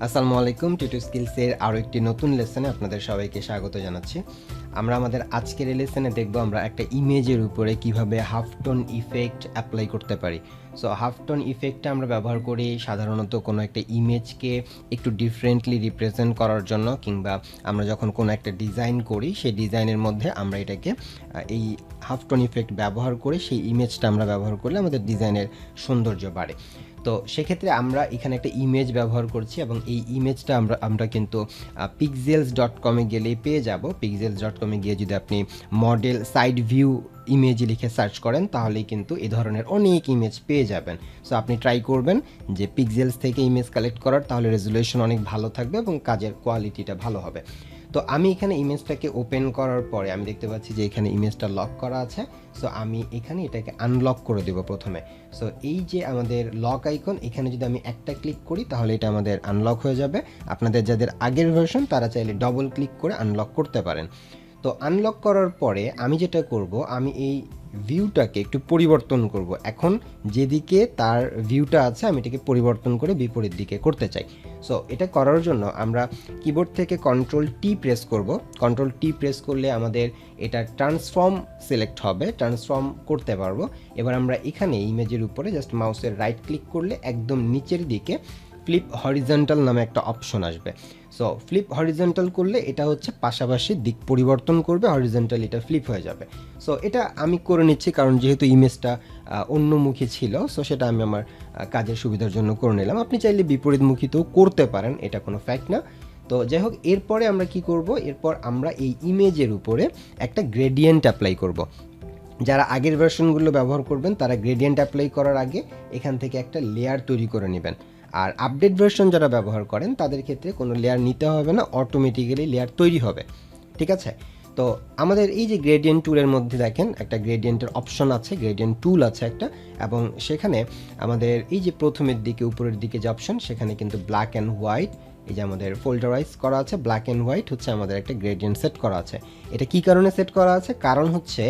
আসসালামু আলাইকুম। টিটু স্কিলসের আরও একটি নতুন লেসনে আপনাদের সবাইকে স্বাগত জানাচ্ছি। আমরা আমাদের আজকের এই লেসনে দেখব আমরা একটা ইমেজের উপরে কিভাবে হাফ টোন ইফেক্ট অ্যাপ্লাই করতে পারি। সো হাফ টোন ইফেক্টটা আমরা ব্যবহার করি সাধারণত কোনো একটা ইমেজকে একটু ডিফারেন্টলি রিপ্রেজেন্ট করার জন্য, কিংবা আমরা যখন কোনো একটা ডিজাইন করি সেই ডিজাইনের মধ্যে আমরা এটাকে এই হাফ টোন ইফেক্ট ব্যবহার করে সেই ইমেজটা আমরা ব্যবহার করলে আমাদের ডিজাইনের সৌন্দর্য বাড়ে। তো সেক্ষেত্রে আমরা এখানে একটা ইমেজ ব্যবহার করছি এবং এই ইমেজটা আমরা কিন্তু pixels.com-এ গেলেই পেয়ে যাব। pixels.com-এ গিয়ে যদি আপনি মডেল সাইড ভিউ ইমেজ লিখে সার্চ করেন তাহলেই কিন্তু এই ধরনের অনেক ইমেজ পেয়ে যাবেন। সো আপনি ট্রাই করবেন যে পিক্সেলস থেকে ইমেজ কালেক্ট করার, তাহলে রেজুলেশন অনেক ভালো থাকবে এবং কাজের কোয়ালিটিটা ভালো হবে। তো আমি এখানে ইমেজটাকে ওপেন করার পরে আমি দেখতে পাচ্ছি যে এখানে ইমেজটা লক করা আছে। সো আমি এখানে এটাকে আনলক করে দেব প্রথমে। সো এই যে আমাদের লক আইকন, এখানে যদি আমি একটা ক্লিক করি তাহলে এটা আমাদের আনলক হয়ে যাবে। আপনাদের যাদের আগের ভার্সন তারা চাইলে ডবল ক্লিক করে আনলক করতে পারেন। তো আনলক করার পরে আমি যেটা করব, আমি এই ভিউটাকে একটু পরিবর্তন করব। এখন যেদিকে তার ভিউটা আছে আমি এটাকে পরিবর্তন করে বিপরীত দিকে করতে চাই। সো এটা করার জন্য আমরা কিবোর্ড থেকে কন্ট্রোল-T প্রেস করব। কন্ট্রোল-T প্রেস করলে আমাদের এটা ট্রান্সফর্ম সিলেক্ট হবে, ট্রান্সফর্ম করতে পারবো। এবার আমরা এখানে ইমেজের উপরে জাস্ট মাউসের রাইট ক্লিক করলে একদম নিচের দিকে ফ্লিপ হরিজন্টাল নামে একটা অপশন আসবে। সো ফ্লিপ হরিজন্টাল করলে এটা হচ্ছে পাশাপাশি দিক পরিবর্তন করবে, হরিজন্টাল এটা ফ্লিপ হয়ে যাবে। সো এটা আমি করে নিচ্ছি কারণ যেহেতু ইমেজটা অন্যমুখী ছিল, সো সেটা আমি আমার কাজের সুবিধার জন্য করে নিলাম। আপনি চাইলে বিপরীতমুখীতেও করতে পারেন, এটা কোনো ফ্যাক্ট না। তো যাই হোক, এরপরে আমরা কি করব, এরপর আমরা এই ইমেজের উপরে একটা গ্রেডিয়েন্ট অ্যাপ্লাই করব। যারা আগের ভার্সনগুলো ব্যবহার করবেন তারা গ্রেডিয়েন্ট অ্যাপ্লাই করার আগে এখান থেকে একটা লেয়ার তৈরি করে নেবেন। আর আপডেট ভার্সন যারা ব্যবহার করেন তাদের ক্ষেত্রে কোনো লেয়ার নিতে হবে না, অটোমেটিক্যালি লেয়ার তৈরি হবে। ঠিক আছে? তো আমাদের এই যে গ্রেডিয়েন্ট টুলের মধ্যে দেখেন একটা গ্রেডিয়েন্টের অপশন আছে, গ্রেডিয়েন্ট টুল আছে একটা, এবং সেখানে আমাদের এই যে প্রথমের দিকে উপরের দিকে যে অপশন, সেখানে কিন্তু ব্ল্যাক অ্যান্ড হোয়াইট, এই যে আমাদের ফোল্ডারাইজ করা আছে, ব্ল্যাক অ্যান্ড হোয়াইট হচ্ছে আমাদের একটা গ্রেডিয়েন্ট সেট করা আছে। এটা কি কারণে সেট করা আছে? কারণ হচ্ছে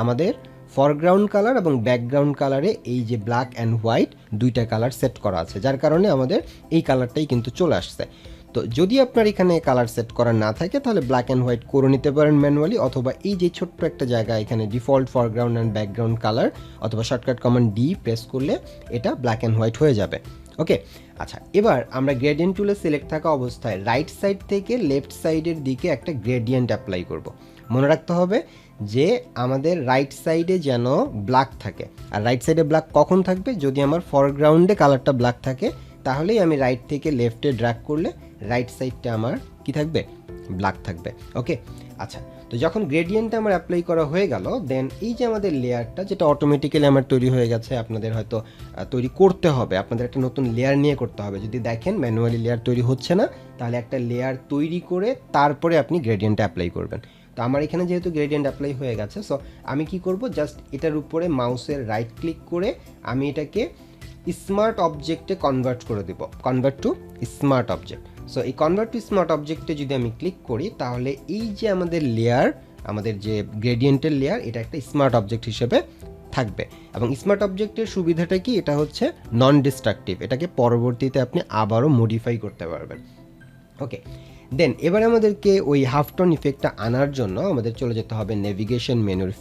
আমাদের ফরগ্রাউন্ড কালার এবং ব্যাকগ্রাউন্ড কালারে এই যে ব্ল্যাক অ্যান্ড হোয়াইট দুইটা কালার সেট করা আছে, যার কারণে আমাদের এই কালারটাই কিন্তু চলে আসছে। তো যদি আপনার এখানে কালার সেট করা না থাকে তাহলে ব্ল্যাক অ্যান্ড হোয়াইট করে নিতে পারেন ম্যানুয়ালি, অথবা এই যে ছোট্ট একটা জায়গা এখানে default foreground and background colour, অথবা শর্টকাট কমান্ড ডি প্রেস করলে এটা ব্ল্যাক অ্যান্ড হোয়াইট হয়ে যাবে। ওকে, আচ্ছা, এবার আমরা গ্রেডিয়েন্ট টুলে সিলেক্ট থাকা অবস্থায় রাইট সাইড থেকে লেফট সাইডের দিকে একটা গ্রেডিয়েন্ট অ্যাপ্লাই করব। মনে রাখতে হবে যে আমাদের রাইট সাইডে যেন ব্ল্যাক থাকে। আর রাইট সাইডে ব্ল্যাক কখন থাকবে? যদি আমার ফরগ্রাউন্ডে কালারটা ব্ল্যাক থাকে তাহলেই আমি রাইট থেকে লেফটে ড্র্যাগ করলে রাইট সাইডটা আমার কি থাকবে? ব্ল্যাক থাকবে। ওকে, আচ্ছা, তো যখন গ্রেডিয়েন্টটা আমার অ্যাপ্লাই করা হয়ে গেল, দেন এই যে আমাদের লেয়ারটা যেটা অটোমেটিক্যালি আমার তৈরি হয়ে গেছে, আপনাদের হয়তো তৈরি করতে হবে, আপনাদের একটা নতুন লেয়ার নিয়ে করতে হবে। যদি দেখেন ম্যানুয়ালি লেয়ার তৈরি হচ্ছে না, তাহলে একটা লেয়ার তৈরি করে তারপরে আপনি গ্রেডিয়েন্টটা অ্যাপ্লাই করবেন। তো আমার এখানে যেহেতু গ্রেডিয়েন্ট অ্যাপ্লাই হয়ে গেছে, সো আমি কি করব, জাস্ট এটার উপরে মাউসের রাইট ক্লিক করে আমি এটাকে স্মার্ট অবজেক্টে কনভার্ট করে দেব, convert to smart object. So এই কনভার্ট টু স্মার্ট অবজেক্টে যদি আমি ক্লিক করি তাহলে এই যে আমাদের লেয়ার, আমাদের যে গ্রেডিয়েন্টের লেয়ার, এটা একটা স্মার্ট অবজেক্ট হিসেবে থাকবে। এবং স্মার্ট অবজেক্টের সুবিধাটা কি? এটা হচ্ছে নন ডিস্ট্রাকটিভ, এটাকে পরবর্তীতে আপনি আবারও মডিফাই করতে পারবেন। ওকে, দেন এবারে আমাদেরকে ওই হাফ টোন ইফেক্টটা আনার জন্য আমাদের চলে যেতে হবে নেভিগেশন মেনুর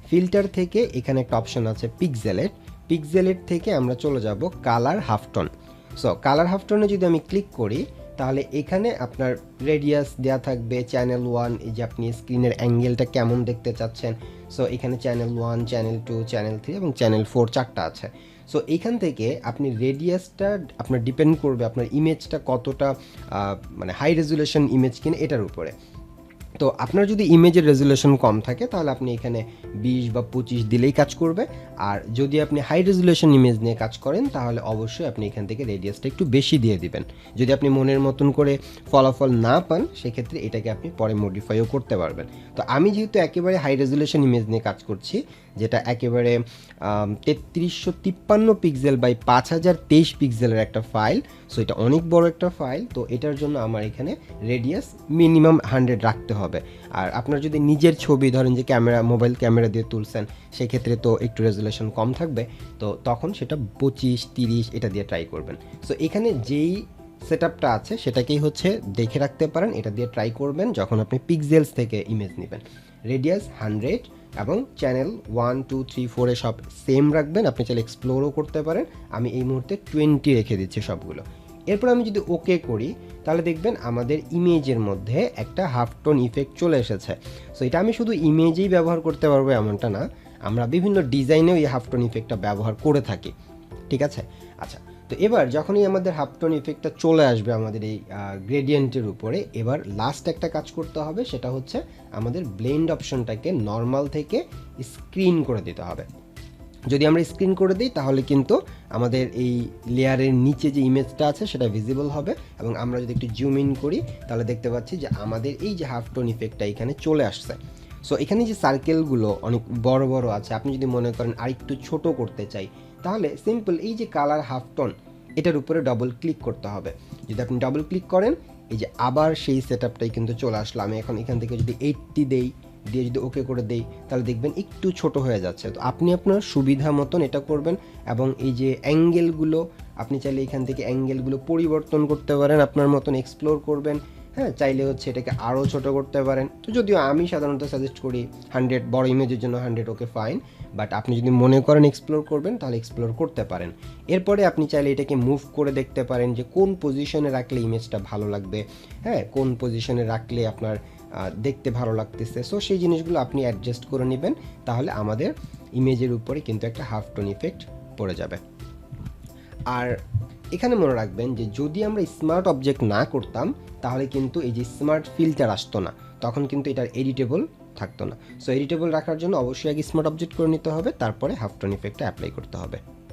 ফিল্টার থেকে এখানে একটা অপশন আছে পিক্সেলেট থেকে আমরা চলে যাব colour half tone. So colour half টোনে যদি আমি ক্লিক করি তাহলে এখানে আপনার রেডিয়াস দেওয়া থাকবে, চ্যানেল 1, এই যে আপনি স্ক্রিনের অ্যাঙ্গেলটা কেমন দেখতে চাচ্ছেন। সো এখানে চ্যানেল 1, চ্যানেল 2, চ্যানেল 3 এবং চ্যানেল 4 চারটা আছে। সো এইখান থেকে আপনি রেডিয়াসটা আপনার ডিপেন্ড করবে আপনার ইমেজটা কতটা মানে হাই রেজুলেশন ইমেজ কিনে এটার উপরে। তো আপনার যদি ইমেজের রেজুলেশন কম থাকে তাহলে আপনি এখানে 20 বা 25 দিলেই কাজ করবে। আর যদি আপনি হাই রেজুলেশন ইমেজ নিয়ে কাজ করেন তাহলে অবশ্যই আপনি এখান থেকে রেডিয়াসটা একটু বেশি দিয়ে দিবেন। যদি আপনি মনের মতন করে ফলাফল না পান সেক্ষেত্রে এটাকে আপনি পরে মডিফাইও করতে পারবেন। তো আমি যেহেতু একেবারে হাই রেজুলেশন ইমেজ নিয়ে কাজ করছি, যেটা একেবারে 3353 পিক্সেল বাই 5023 পিক্সেলের একটা ফাইল, সো এটা অনেক বড় একটা ফাইল। তো এটার জন্য আমার এখানে রেডিয়াস মিনিমাম 100 রাখতে হবে। আর আপনার যদি নিজের ছবি ধরেন যে মোবাইল ক্যামেরা দিয়ে তুলছেন, সেক্ষেত্রে তো একটু রেজুলেশন কম থাকবে, তো তখন সেটা 25-30 এটা দিয়ে ট্রাই করবেন। সো এখানে যেই সেটআপটা আছে সেটাকেই হচ্ছে দেখে রাখতে পারেন, এটা দিয়ে ট্রাই করবেন যখন আপনি পিক্সেলস থেকে ইমেজ নেবেন। রেডিয়াস 100 এবং চ্যানেল 1 2 3 4 সব সেম রাখবেন, আপনি চাইলে এক্সপ্লোরও করতে পারেন। আমি এই মুহূর্তে 20 রেখে দিচ্ছি সবগুলো। এরপর আমি যদি ওকে করি তাহলে দেখবেন আমাদের ইমেজের মধ্যে একটা হাফ টোন ইফেক্ট চলে এসেছে। সো এটা আমি শুধু ইমেজেই ব্যবহার করতে পারবো এমনটা না, আমরা বিভিন্ন ডিজাইনেও এই হাফ টোন ইফেক্টটা ব্যবহার করে থাকি, ঠিক আছে। আচ্ছা, তো এবার যখনই আমাদের হাফ টোন ইফেক্টটা চলে আসবে আমাদের এই গ্রেডিয়েন্টের উপরে, এবার লাস্ট একটা কাজ করতে হবে, সেটা হচ্ছে আমাদের ব্লেন্ড অপশনটাকে নর্মাল থেকে স্ক্রিন করে দিতে হবে। যদি আমরা স্ক্রিন করে দিই তাহলে কিন্তু আমাদের এই লেয়ারের নিচে যে ইমেজটা আছে সেটা ভিজিবল হবে, এবং আমরা যদি একটু জুম ইন করি তাহলে দেখতে পাচ্ছি যে আমাদের এই যে হাফ টোন ইফেক্টটা এখানে চলে আসছে। সো এখানে যে সার্কেলগুলো অনেক বড় বড় আছে, আপনি যদি মনে করেন আরেকটু ছোট করতে চাই তাহলে সিম্পল এই যে কালার হাফ টোন এটার উপরে ডবল ক্লিক করতে হবে। যদি আপনি ডবল ক্লিক করেন এই যে আবার সেই সেটআপটাই কিন্তু চলে আসলো। আমি এখন এখান থেকে যদি 80 দেই, দিয়ে যদি ওকে করে দেই তাহলে দেখবেন একটু ছোট হয়ে যাচ্ছে। তো আপনি আপনার সুবিধা মতন এটা করবেন, এবং এই যে অ্যাঙ্গেলগুলো আপনি চাইলে এখান থেকে অ্যাঙ্গেলগুলো পরিবর্তন করতে পারেন, আপনার মতন এক্সপ্লোর করবেন। হ্যাঁ, চাইলে হচ্ছে এটাকে আরও ছোট করতে পারেন। তো যদিও আমি সাধারণত সাজেস্ট করি 100, বড় ইমেজের জন্য 100 ওকে ফাইন, বাট আপনি যদি মনে করেন এক্সপ্লোর করবেন তাহলে এক্সপ্লোর করতে পারেন। এরপরে আপনি চাইলে এটাকে মুভ করে দেখতে পারেন যে কোন পজিশনে রাখলে ইমেজটা ভালো লাগবে, হ্যাঁ, কোন পজিশনে রাখলে আপনার দেখতে ভালো লাগতেছে। সো সেই জিনিসগুলো আপনি অ্যাডজাস্ট করে নেবেন, তাহলে আমাদের ইমেজের উপরে কিন্তু একটা হাফ টোন ইফেক্ট পড়ে যাবে। আর এখানে মনে রাখবেন যে যদি আমরা স্মার্ট অবজেক্ট না করতাম তাহলে কিন্তু এই যে স্মার্ট ফিল্টার আসতো না, তখন কিন্তু এটার এডিটেবল থাকতো না। সো এডিটেবল রাখার জন্য অবশ্যই আগে স্মার্ট অবজেক্ট করে নিতে হবে, তারপরে হাফ টোন ইফেক্টটা অ্যাপ্লাই করতে হবে।